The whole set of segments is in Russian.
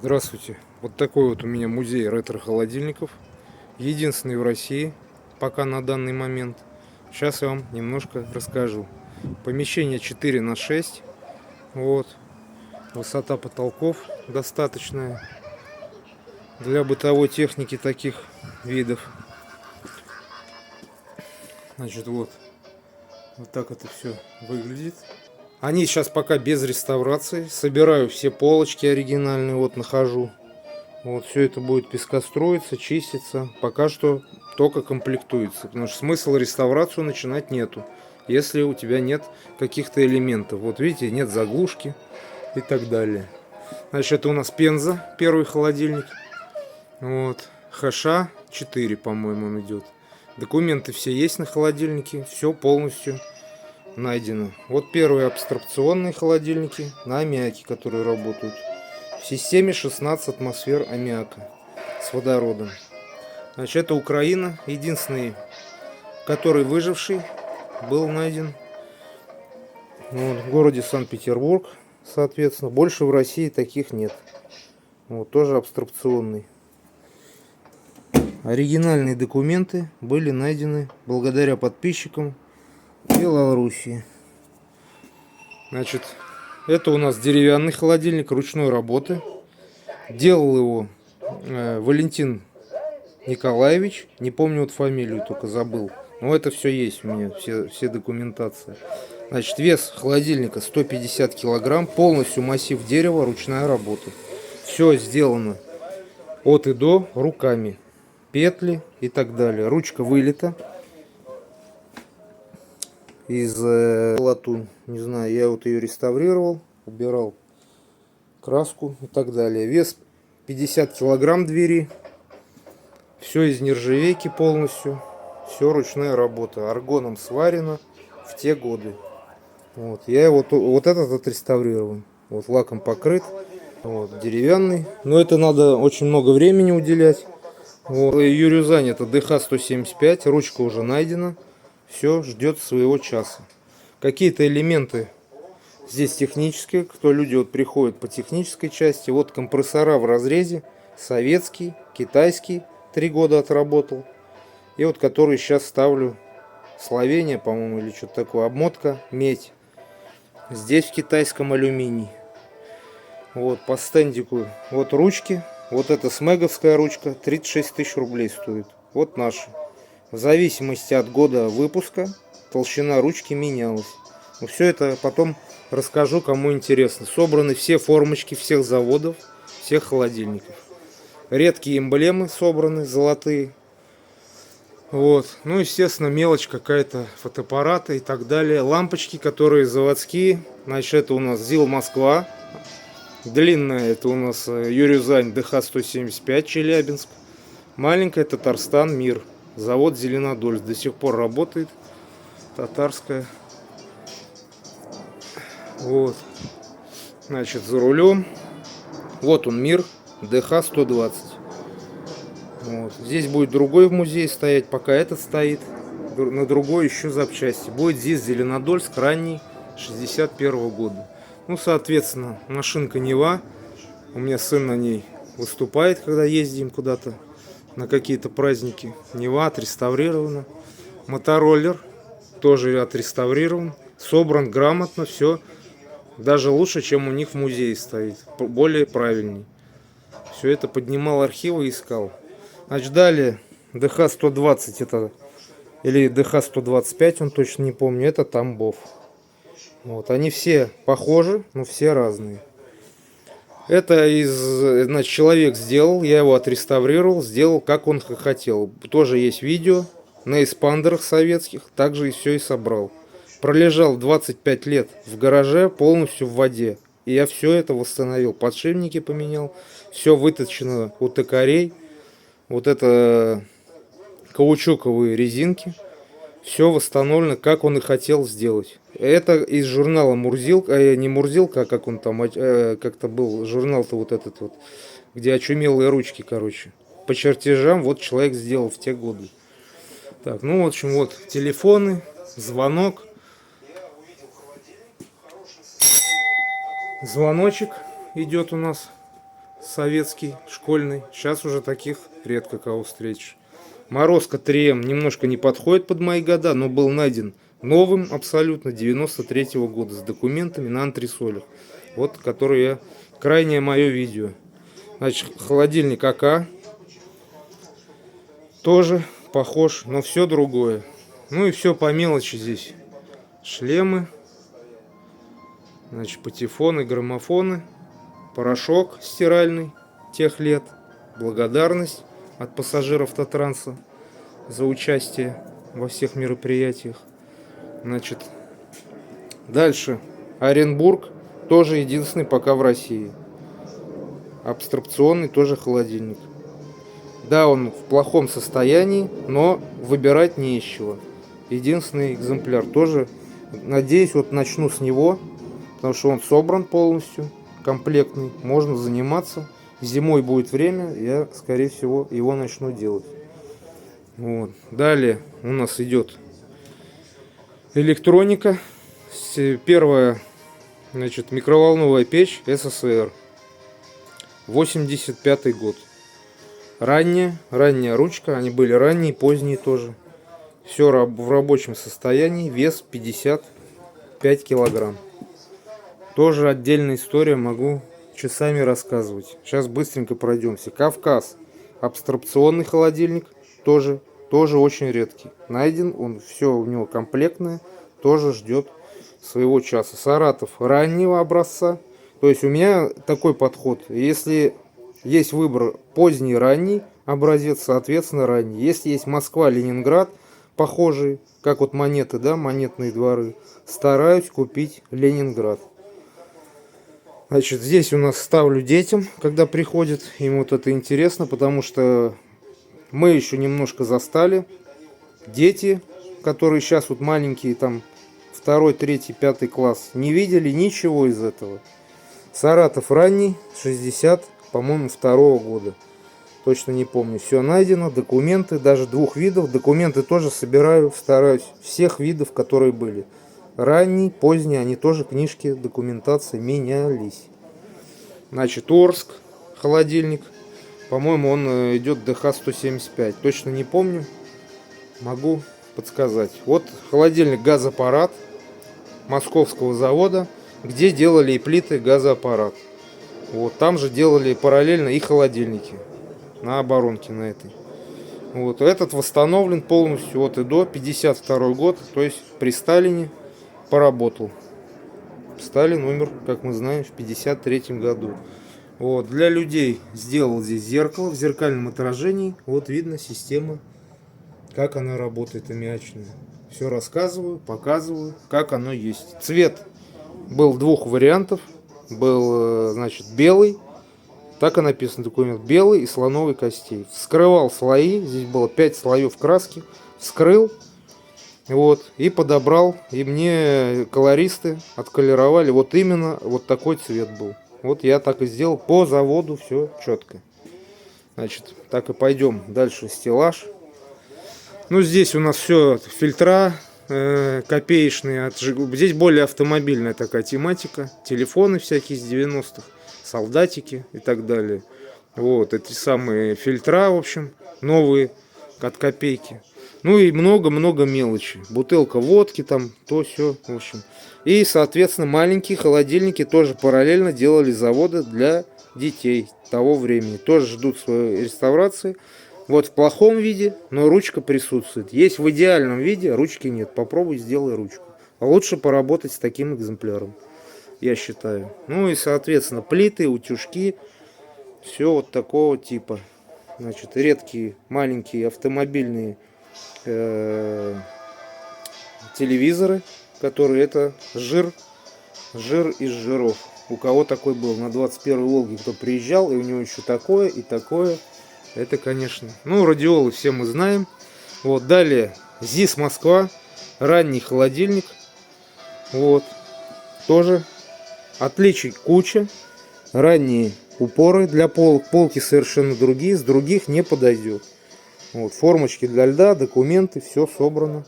Здравствуйте. Вот такой вот у меня музей ретро-холодильников. Единственный в России, пока на данный момент. Сейчас я вам немножко расскажу. Помещение 4×6. Вот. Высота потолков достаточная для бытовой техники таких видов. Значит, вот так это все выглядит. Они сейчас пока без реставрации. Собираю все полочки оригинальные, вот нахожу. Вот все это будет пескостроиться, чиститься. Пока что только комплектуется. Потому что смысла реставрацию начинать нету, если у тебя нет каких-то элементов. Вот видите, нет заглушки и так далее. Значит, это у нас Пенза, первый холодильник. Вот. ХШ 4, по-моему, он идет. Документы все есть на холодильнике. Все полностью найдено. Вот первые абстракционные холодильники на аммиаке, которые работают. В системе 16 атмосфер аммиака с водородом. Значит, это Украина. Единственный, который выживший, был найден вот, в городе Санкт-Петербург. Соответственно, больше в России таких нет. Вот, тоже абстракционный. Оригинальные документы были найдены благодаря подписчикам Белоруссии. Значит, это у нас деревянный холодильник ручной работы. Делал его Валентин Николаевич. Не помню вот фамилию, только забыл. Но это все есть у меня, все документация. Значит, вес холодильника 150 килограмм. Полностью массив дерева, ручная работа. Все сделано от и до руками. Петли и так далее. Ручка вылита из латунь. Не знаю, я вот ее реставрировал, убирал краску и так далее. Вес 50 килограмм двери. Все из нержавейки полностью. Все ручная работа. Аргоном сварено в те годы. Вот. Я его вот этот отреставрировал. Вот лаком покрыт. Вот, деревянный. Но это надо очень много времени уделять. Вот. Юрюзань это ДХ-175. Ручка уже найдена. Все ждет своего часа. Какие-то элементы здесь технические. Кто люди вот приходят по технической части. Вот компрессора в разрезе. Советский, китайский. 3 года отработал. И вот который сейчас ставлю. Словения, по-моему, или что-то такое. Обмотка медь. Здесь в китайском алюминий. Вот по стендику. Вот ручки. Вот эта смеговская ручка 36 тысяч рублей стоит. Вот наша. В зависимости от года выпуска толщина ручки менялась. Но все это потом расскажу, кому интересно. Собраны все формочки всех заводов, всех холодильников. Редкие эмблемы собраны, золотые. Вот. Ну, естественно, мелочь какая-то, фотоаппараты и так далее. Лампочки, которые заводские. Значит, это у нас ЗИЛ Москва. Длинная это у нас Юрюзань ДХ-175 Челябинск. Маленькая Татарстан Мир. Завод Зеленодольск. До сих пор работает. Татарская. Вот. Значит, за рулем. Вот он Мир ДХ-120. Вот. Здесь будет другой в музее стоять, пока этот стоит. На другой еще запчасти. Будет здесь Зеленодольск ранний 61-го года. Ну, соответственно, машинка Нева. У меня сын на ней выступает, когда ездим куда-то на какие-то праздники. Нева отреставрирована. Мотороллер тоже отреставрирован. Собран грамотно, все. Даже лучше, чем у них в музее стоит. Более правильней. Все это поднимал архивы и искал. Значит, далее ДХ-120 это, или ДХ-125, он точно не помню, это Тамбов. Вот, они все похожи, но все разные. Это значит, человек сделал, я его отреставрировал, сделал, как он хотел. Тоже есть видео на эспандерах советских, также и все и собрал. Пролежал 25 лет в гараже, полностью в воде. И я все это восстановил, подшипники поменял, все выточено у токарей. Вот это каучуковые резинки. Все восстановлено, как он и хотел сделать. Это из журнала Мурзилка, не Мурзилка, а как он там, как-то был журнал-то вот этот вот, где очумелые ручки, короче. По чертежам вот человек сделал в те годы. Так, ну, в общем, вот телефоны, звонок. Звоночек идет у нас советский, школьный. Сейчас уже таких редко кого встретишь. Морозко 3М немножко не подходит под мои года, но был найден новым абсолютно 93-го года с документами на антресолях. Вот, который я... Крайнее мое видео. Значит, холодильник АК. Тоже похож, но все другое. Ну и все по мелочи здесь. Шлемы. Значит, патефоны, граммофоны. Порошок стиральный тех лет. Благодарность от пассажиров Автотранса за участие во всех мероприятиях. Значит, дальше. Оренбург. Тоже единственный пока в России. Абстракционный тоже холодильник. Да, он в плохом состоянии, но выбирать не из чего. Единственный экземпляр тоже. Надеюсь, вот начну с него, потому что он собран полностью, комплектный. Можно заниматься. Зимой будет время, я, скорее всего, его начну делать. Вот. Далее у нас идет электроника. Первая, значит, микроволновая печь СССР. 85-й год. Ранняя ручка. Они были ранние, поздние тоже. Все в рабочем состоянии. Вес 55 килограмм. Тоже отдельная история, могу часами рассказывать. Сейчас быстренько пройдемся. Кавказ. Абстракционный холодильник. Тоже очень редкий. Найден, он все у него комплектное. Тоже ждет своего часа. Саратов раннего образца. То есть у меня такой подход. Если есть выбор поздний, ранний образец, соответственно ранний. Если есть Москва, Ленинград, похожие, как вот монеты, да, монетные дворы, стараюсь купить Ленинград. Значит, здесь у нас ставлю детям, когда приходят. Им вот это интересно, потому что мы еще немножко застали. Дети, которые сейчас вот маленькие, там 2, 3, 5 класс, не видели ничего из этого. Саратов ранний, 60, по-моему, 2-го года. Точно не помню. Все найдено, документы, даже 2 видов. Документы тоже собираю, стараюсь. Всех видов, которые были. Ранний, поздний, они тоже книжки, документации менялись. Значит, Орск, холодильник. По-моему, он идет ДХ-175. Точно не помню. Могу подсказать. Вот холодильник газоаппарат московского завода, где делали и плиты газоаппарат. Вот там же делали параллельно и холодильники на оборонке на этой. Вот этот восстановлен полностью от и до. 52 год, то есть при Сталине поработал. Сталин умер, как мы знаем, в 53 году. Вот для людей сделал здесь зеркало в зеркальном отражении. Вот видно система, как она работает, аммиачная. Все рассказываю, показываю, как оно есть. Цвет был 2 вариантов. Был, значит, белый. Так и написан документ. Белый и слоновой костей. Вскрывал слои. Здесь было 5 слоев краски. Вскрыл. Вот. И подобрал. И мне колористы отколеровали. Вот именно вот такой цвет был. Вот я так и сделал. По заводу все четко. Значит, так и пойдем дальше. Стеллаж. Ну, здесь у нас все фильтра копеечные. Здесь более автомобильная такая тематика. Телефоны всякие из 90-х. Солдатики и так далее. Вот, эти самые фильтра, в общем, новые от копейки. Ну и много-много мелочи. Бутылка водки там, то все, в общем. И, соответственно, маленькие холодильники тоже параллельно делали заводы для детей того времени. Тоже ждут своей реставрации. Вот в плохом виде, но ручка присутствует. Есть в идеальном виде, ручки нет. Попробуй, сделай ручку. А лучше поработать с таким экземпляром, я считаю. Ну и, соответственно, плиты, утюжки. Все вот такого типа. Значит, редкие маленькие автомобильные телевизоры, которые это жир из жиров. У кого такой был на 21-й Волге, кто приезжал, и у него еще такое и такое. Это, конечно. Ну, радиолы все мы знаем. Вот, далее ЗИС Москва. Ранний холодильник. Вот. Тоже отличий куча. Ранние упоры для полки совершенно другие. С других не подойдет. Вот, формочки для льда, документы, все собрано.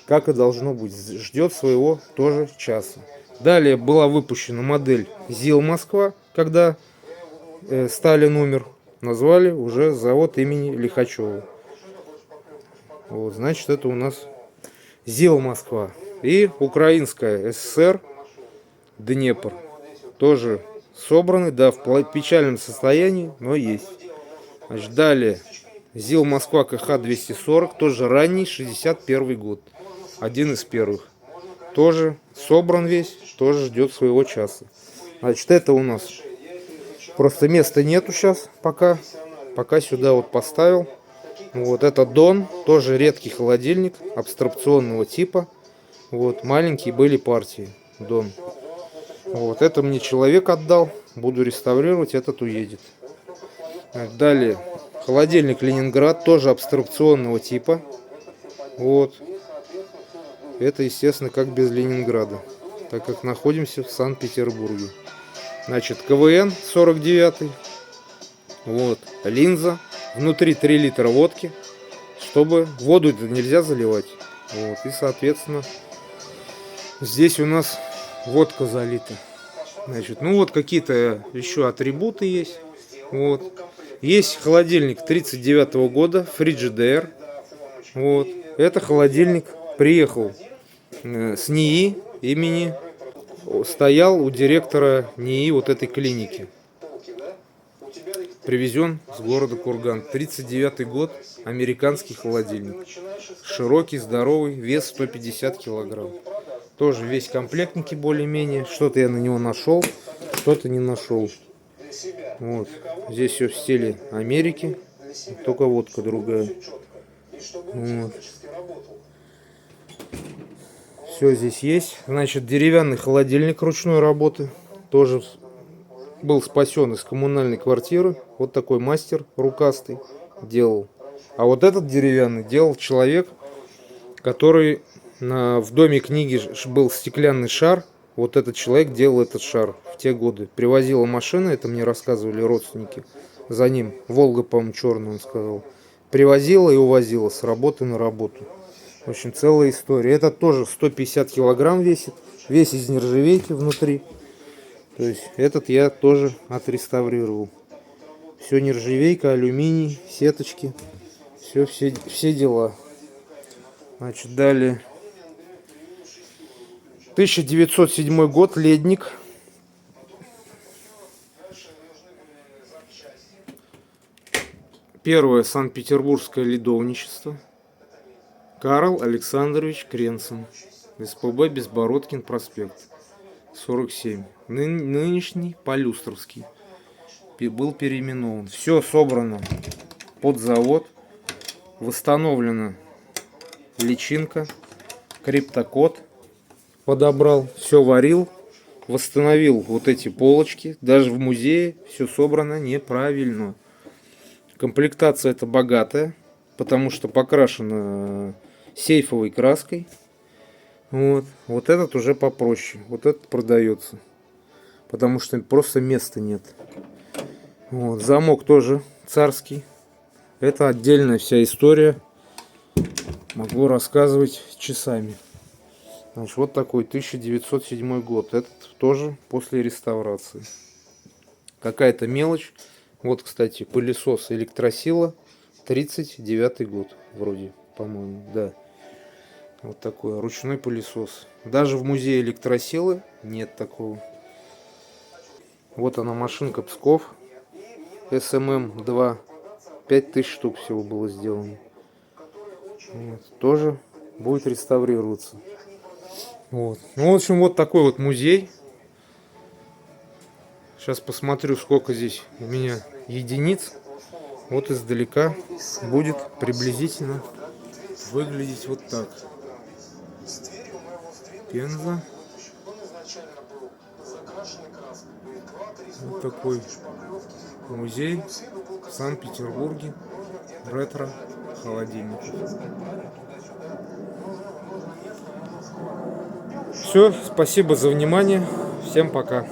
Как и должно быть. Ждет своего тоже часа. Далее была выпущена модель ЗИЛ Москва, когда Сталин умер, назвали уже завод имени Лихачева. Вот, значит, это у нас ЗИЛ Москва. И украинская ССР Днепр. Тоже собраны, да, в печальном состоянии, но есть. Значит, далее ЗИЛ Москва КХ-240, тоже ранний, 61 год. Один из первых. Тоже собран весь, тоже ждет своего часа. Значит, это у нас просто места нету сейчас пока. Пока сюда вот поставил. Вот это Дон, тоже редкий холодильник абстракционного типа. Вот, маленькие были партии Дон. Вот, это мне человек отдал. Буду реставрировать, этот уедет. Далее, холодильник Ленинград, тоже абстракционного типа. Вот. Это, естественно, как без Ленинграда, так как находимся в Санкт-Петербурге. Значит, КВН 49. Вот, линза. Внутри 3 литра водки, чтобы воду нельзя заливать. Вот, и, соответственно, здесь у нас водка залита. Значит, ну вот какие-то еще атрибуты есть. Вот. Есть холодильник 39 года, Frigidaire. Вот. Это холодильник приехал с НИИ имени, стоял у директора НИИ вот этой клиники. Привезен с города Курган. 39 год, американский холодильник. Широкий, здоровый, вес 150 килограмм. Тоже весь комплектники более-менее. Что-то я на него нашел, что-то не нашел. Вот. Здесь все в стиле Америки, только водка другая. Вот. Все здесь есть. Значит, деревянный холодильник ручной работы. Тоже был спасен из коммунальной квартиры. Вот такой мастер рукастый делал. А вот этот деревянный делал человек, который в доме книги был стеклянный шар. Вот этот человек делал этот шар в те годы. Привозила машина, это мне рассказывали родственники. За ним Волга, по-моему, черная, он сказал. Привозила и увозила с работы на работу. В общем, целая история. Этот тоже 150 килограмм весит. Весь из нержавейки внутри. То есть этот я тоже отреставрировал. Все нержавейка, алюминий, сеточки. Все дела. Значит, далее. 1907 год, ледник. Первое Санкт-Петербургское ледовничество. Карл Александрович Кренцин. СПБ Безбородкин проспект. 47. Нынешний Полюстровский. Был переименован. Все собрано под завод. Восстановлена личинка. Криптокод подобрал. Все варил. Восстановил вот эти полочки. Даже в музее все собрано неправильно. Комплектация это богатая. Потому что покрашена сейфовой краской. Вот этот уже попроще. Вот этот продается. Потому что просто места нет. Вот. Замок тоже царский. Это отдельная вся история. Могу рассказывать часами. Значит, вот такой 1907 год. Этот тоже после реставрации. Какая-то мелочь. Вот, кстати, пылесос Электросила. 39 год. Вроде, по-моему, да. Вот такой ручной пылесос. Даже в музее Электросилы нет такого. Вот она машинка Псков. СММ-2. 5000 штук всего было сделано. Вот. Тоже будет реставрироваться. Вот. Ну, в общем, вот такой вот музей. Сейчас посмотрю, сколько здесь у меня единиц. Вот издалека будет приблизительно выглядеть вот так. Пенза. Вот такой музей в Санкт-Петербурге. Ретро холодильник. Все, спасибо за внимание. Всем пока.